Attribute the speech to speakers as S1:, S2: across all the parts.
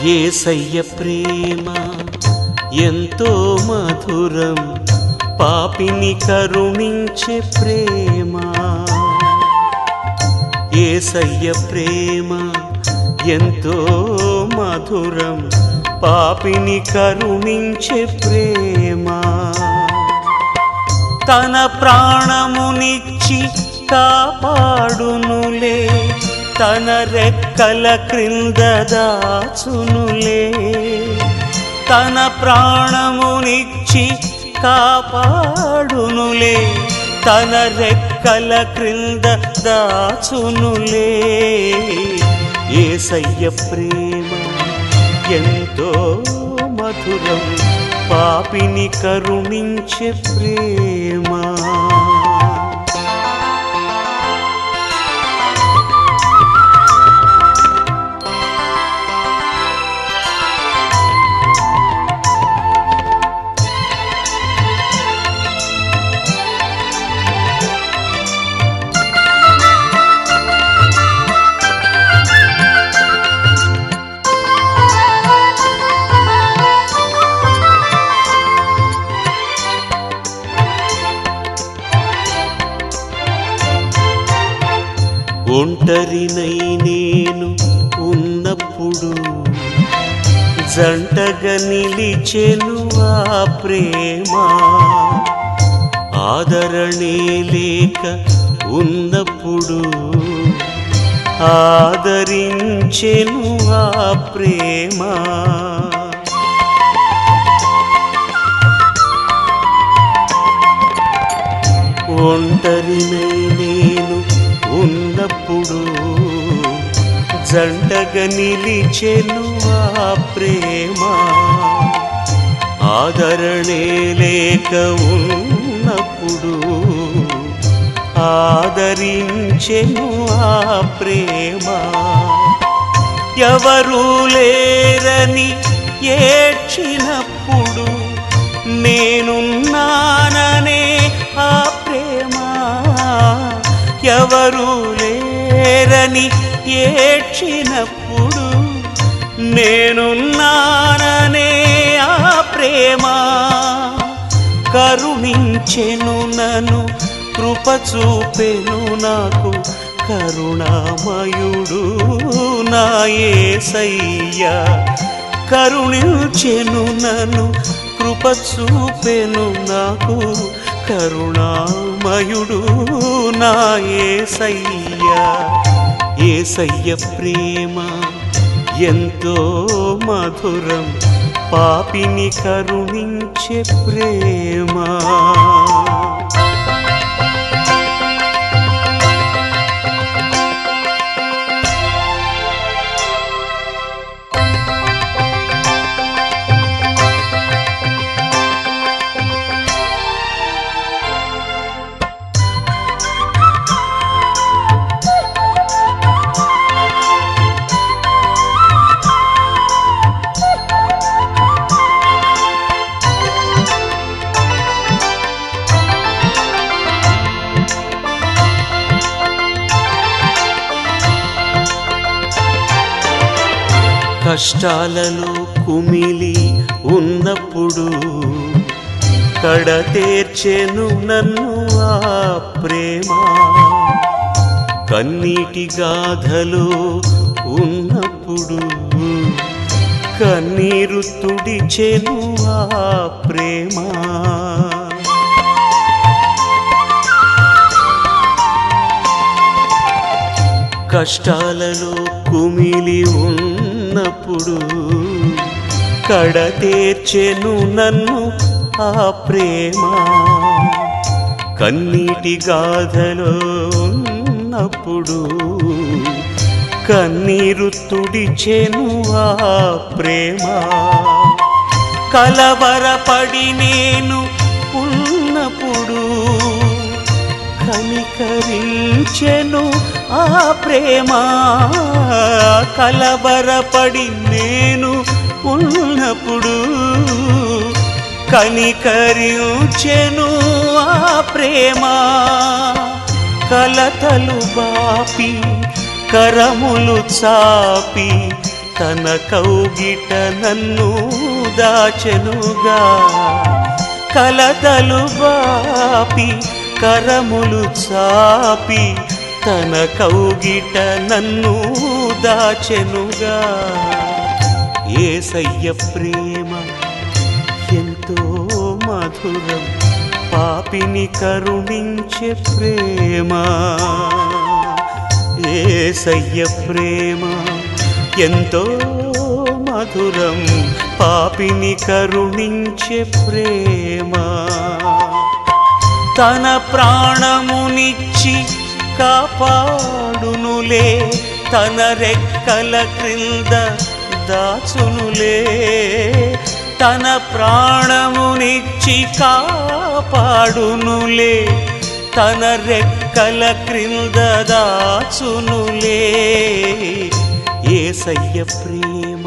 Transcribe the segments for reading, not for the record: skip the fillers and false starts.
S1: యేసయ్య ప్రేమ ఎంతో మధురం, పాపిని కరుణించే ప్రేమ. యేసయ్య ప్రేమ ఎంతో మధురం, పాపిని కరుణించే ప్రేమ. తన ప్రాణమునిచ్చి కాపాడునులే, తన రెక్కల క్రింద దాచునులే. తన ప్రాణమునిచ్చి కాపాడునులే, తన రెక్కల క్రింద దాచునులే. యేసయ్య ప్రేమ ఎంతో మధురం, పాపిని కరుణించే ప్రేమ. ఒంటరినై నేను ఉన్నప్పుడు జంటగా నిలిచెను ఆ ప్రేమ. ఆదరణే లేక ఉన్నప్పుడు ఆదరించెను ఆ ప్రేమ. ఒంటరినై నేను ఉన్నప్పుడు జంటగా నిలిచెను ఆ ప్రేమ. ఆదరణే లేక ఉన్నప్పుడు ఆదరించెను ఆ ప్రేమ. ఎవరూ లేరని ఏడ్చినప్పుడు నేనున్నాననే ఆ ప్రేమ. ఎవరూ లేరని ఏడ్చినప్పుడు నేనున్నాననే ఆ ప్రేమ. కరుణించెను నన్ను, కృప చూపెను నాకు కరుణామయుడు నా యేసయ్య. కరుణించెను నన్ను, కృప చూపెను నాకు కరుణామయుడు నా యేసయ్య. యేసయ్య ప్రేమ ఎంతో మధురం, పాపిని కరుణించే ప్రేమ. కష్టాలలో కుమిలి ఉన్నప్పుడు కడతేర్చెను నన్ను ఆ ప్రేమ. కన్నీటి గాథలో ఉన్నప్పుడు కన్నీరు తుడిచెను ఆ ప్రేమ. కష్టాలలో కుమిలి ఉన్నప్పుడు కడతేర్చెను నన్ను ఆ ప్రేమ. కన్నీటి గాథలో ఉన్నప్పుడు కన్నీరు తుడిచెను ఆ ప్రేమ. కలవరపడి నేను ఉన్నప్పుడు కనికరించెను ఆ ప్రేమ. కలవరపడి నేను ఉన్నప్పుడు కనికరించెను ఆ ప్రేమ. కలతలు బాపి కరములు చాపి తన కౌగిట నన్ను దాచెనుగా. కలతలు బాపి కరములు చాపి తన కౌగిట నన్ను దాచెనుగా. యేసయ్య ప్రేమ ఎంతో మధురం, పాపిని కరుణించే ప్రేమ. యేసయ్య ప్రేమ ఎంతో మధురం, పాపిని కరుణించే ప్రేమ. తన ప్రాణమునిచ్చి కాపాడునులే, తన రెక్కల క్రింద దాచునులే. తన ప్రాణమునిచ్చి కాపాడునులే, తన రెక్కల క్రింద దాచునులే. యేసయ్య ప్రేమ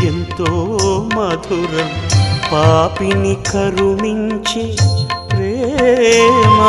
S1: ఎంతో మధురం, పాపిని కరుణించే ప్రేమ.